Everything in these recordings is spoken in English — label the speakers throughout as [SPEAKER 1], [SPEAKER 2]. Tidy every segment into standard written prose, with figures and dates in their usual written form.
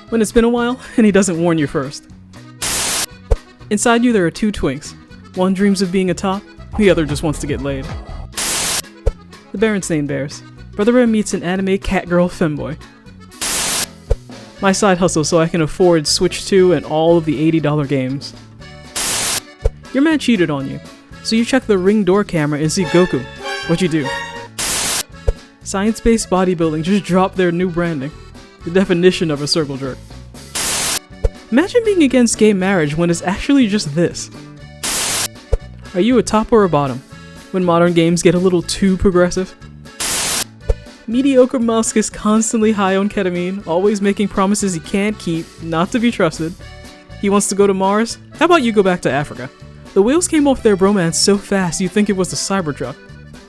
[SPEAKER 1] When it's been a while and he doesn't warn you first. Inside you there are two twinks. One dreams of being a top, the other just wants to get laid. The Berenstain Bears. Brother Bear meets an anime catgirl femboy. My side hustle so I can afford Switch 2 and all of the $80 games. Your man cheated on you, so you check the Ring door camera and see Goku. What'd you do? Science-based bodybuilding just dropped their new branding. The definition of a circle jerk. Imagine being against gay marriage when it's actually just this. Are you a top or a bottom? When modern games get a little too progressive? Mediocre Musk is constantly high on ketamine, always making promises he can't keep, not to be trusted. He wants to go to Mars? How about you go back to Africa? The wheels came off their bromance so fast you'd think it was the Cybertruck.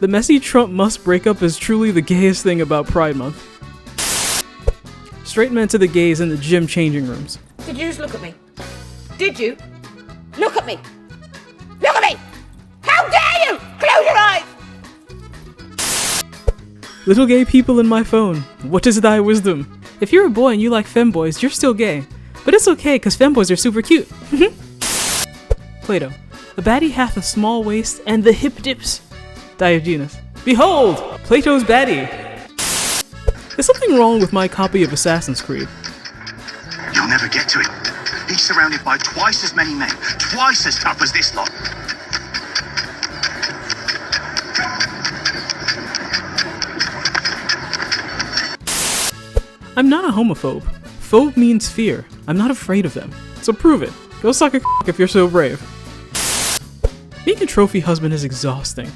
[SPEAKER 1] The messy Trump-Musk breakup is truly the gayest thing about Pride Month. Straight men to the gays in the gym changing rooms.
[SPEAKER 2] Did you just look at me? Did you? Look at me! Look at me! How dare you! Close your eyes!
[SPEAKER 1] Little gay people in my phone, what is thy wisdom? If you're a boy and you like femboys, you're still gay. But it's okay, cause femboys are super cute. Plato. A baddie hath a small waist and the hip dips. Diogenes. Behold! Plato's baddie! There's something wrong with my copy of Assassin's Creed.
[SPEAKER 3] You'll never get to it. He's surrounded by twice as many men, twice as tough as this lot.
[SPEAKER 1] I'm not a homophobe. Phobe means fear. I'm not afraid of them. So prove it. Go suck a if you're so brave. Being a trophy husband is exhausting.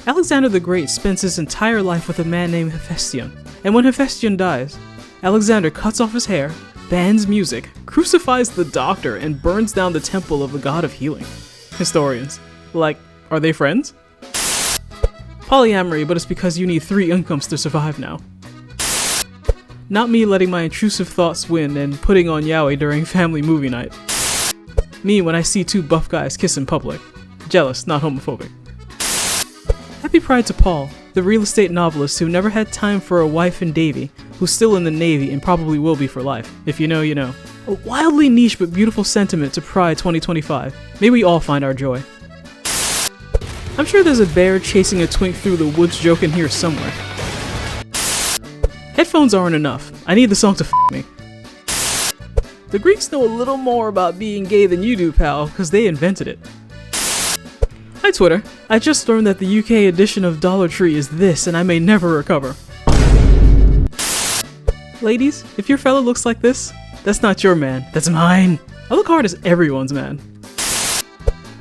[SPEAKER 1] Alexander the Great spends his entire life with a man named Hephaestion, and when Hephaestion dies, Alexander cuts off his hair, bans music, crucifies the doctor, and burns down the temple of the god of healing. Historians. Like, are they friends? Polyamory, but it's because you need 3 incomes to survive now. Not me letting my intrusive thoughts win and putting on yaoi during family movie night. Me when I see 2 buff guys kiss in public. Jealous, not homophobic. Happy Pride to Paul, the real estate novelist who never had time for a wife in Davy, who's still in the Navy and probably will be for life. If you know, you know. A wildly niche but beautiful sentiment to Pride 2025. May we all find our joy. I'm sure there's a bear chasing a twink through the woods joke in here somewhere. Headphones aren't enough. I need the song to f me. The Greeks know a little more about being gay than you do, pal, because they invented it. Hi Twitter, I just learned that the UK edition of Dollar Tree is this and I may never recover. Ladies, if your fella looks like this, that's not your man, that's mine. Alucard is everyone's man.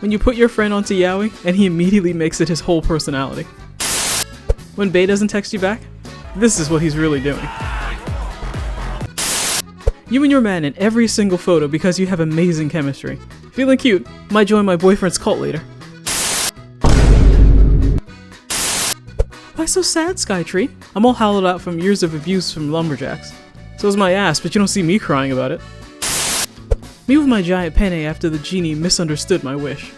[SPEAKER 1] When you put your friend onto yaoi and he immediately makes it his whole personality. When Bae doesn't text you back, this is what he's really doing. You and your man in every single photo because you have amazing chemistry. Feeling cute, might join my boyfriend's cult later. Why so sad, Skytree? I'm all hollowed out from years of abuse from lumberjacks. So is my ass, but you don't see me crying about it. Me with my giant penne after the genie misunderstood my wish.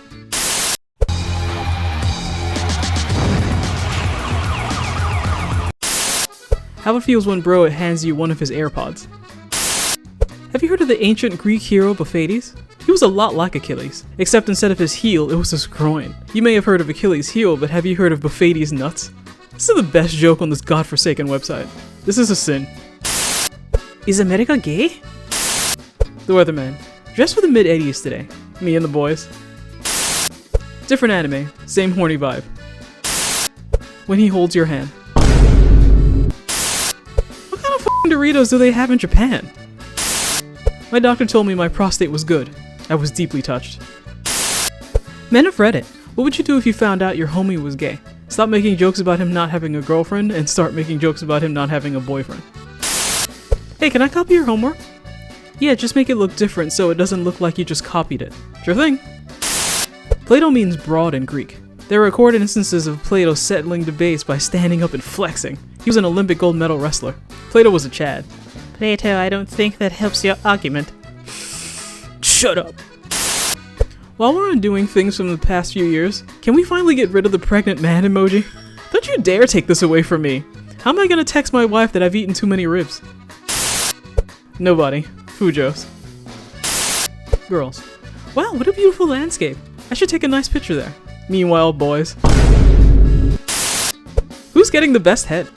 [SPEAKER 1] How it feels when bro hands you one of his AirPods. Have you heard of the ancient Greek hero Baphates? He was a lot like Achilles, except instead of his heel, it was his groin. You may have heard of Achilles' heel, but have you heard of Baphates' nuts? This is the best joke on this godforsaken website. This is a sin. Is America gay? The Weatherman. Dressed for the mid-80s today. Me and the boys. Different anime, same horny vibe. When he holds your hand. What kind of f***ing Doritos do they have in Japan? My doctor told me my prostate was good. I was deeply touched. Men of Reddit, what would you do if you found out your homie was gay? Stop making jokes about him not having a girlfriend and start making jokes about him not having a boyfriend. Hey, can I copy your homework? Yeah, just make it look different so it doesn't look like you just copied it. Sure thing. Plato means broad in Greek. There are recorded instances of Plato settling debates by standing up and flexing. He was an Olympic gold medal wrestler. Plato was a Chad. Plato, I don't think that helps your argument. Shut up. While we're undoing things from the past few years, can we finally get rid of the pregnant man emoji? Don't you dare take this away from me. How am I gonna text my wife that I've eaten too many ribs? Nobody. Fujo's. Girls. Wow, what a beautiful landscape. I should take a nice picture there. Meanwhile, boys. Who's getting the best head?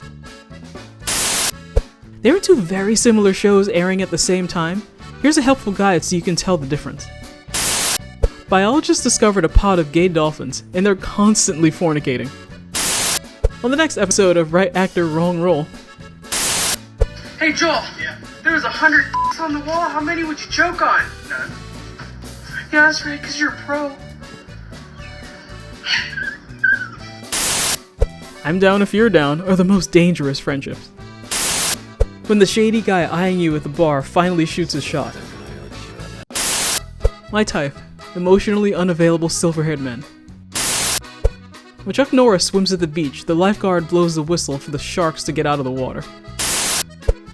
[SPEAKER 1] There are two very similar shows airing at the same time. Here's a helpful guide so you can tell the difference. Biologists discovered a pod of gay dolphins, and they're constantly fornicating. On the next episode of Right Actor, Wrong Role.
[SPEAKER 4] Hey Joel, there was 100 on the wall. How many would you choke on? None. Yeah, that's right, because you're a pro.
[SPEAKER 1] I'm down if you're down are the most dangerous friendships. When the shady guy eyeing you at the bar finally shoots his shot. My type, emotionally unavailable silver-haired men. When Chuck Norris swims at the beach, the lifeguard blows the whistle for the sharks to get out of the water.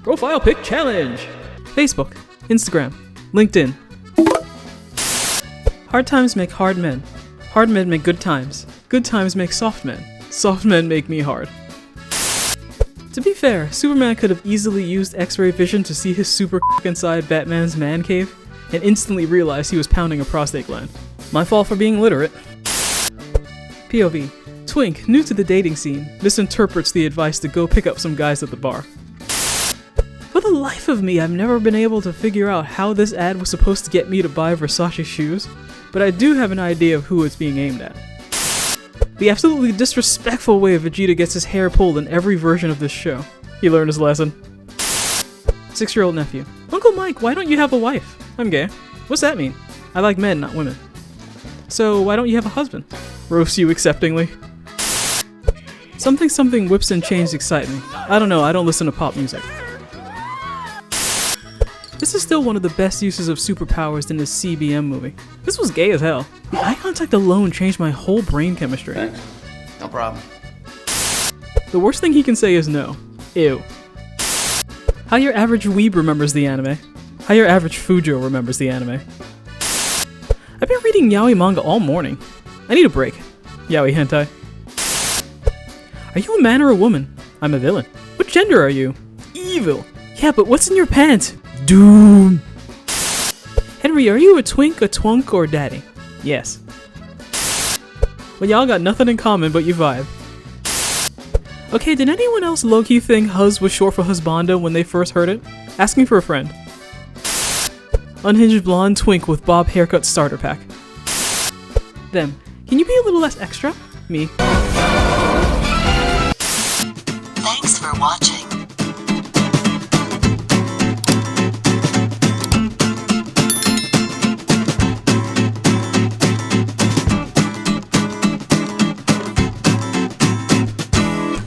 [SPEAKER 1] Profile pic challenge! Facebook, Instagram, LinkedIn. Hard times make hard men. Hard men make good times. Good times make soft men. Soft men make me hard. To be fair, Superman could have easily used X-ray vision to see his super inside Batman's man cave, and instantly realized he was pounding a prostate gland. My fault for being literate. POV. Twink, new to the dating scene, misinterprets the advice to go pick up some guys at the bar. For the life of me, I've never been able to figure out how this ad was supposed to get me to buy Versace shoes, but I do have an idea of who it's being aimed at. The absolutely disrespectful way Vegeta gets his hair pulled in every version of this show. He learned his lesson. 6-year-old nephew. Uncle Mike, why don't you have a wife? I'm gay. What's that mean? I like men, not women. So why don't you have a husband? Roast you acceptingly. Something whips and chains excite me. I don't know, I don't listen to pop music. This is still one of the best uses of superpowers in this CBM movie. This was gay as hell. The eye contact alone changed my whole brain chemistry.
[SPEAKER 5] Thanks. No problem.
[SPEAKER 1] The worst thing he can say is no. Ew. How your average weeb remembers the anime. How your average Fujo remembers the anime. I've been reading yaoi manga all morning. I need a break. Yaoi hentai. Are you a man or a woman? I'm a villain. What gender are you? Evil. Yeah, but what's in your pants? Doom. Henry, are you a twink, a twunk, or daddy? Yes. Well, y'all got nothing in common, but you vibe. Okay, did anyone else low-key think huz was short for husbando when they first heard it? Asking for a friend. Unhinged blonde twink with bob haircut starter pack. Them. Can you be a little less extra? Me.
[SPEAKER 6] Thanks for watching.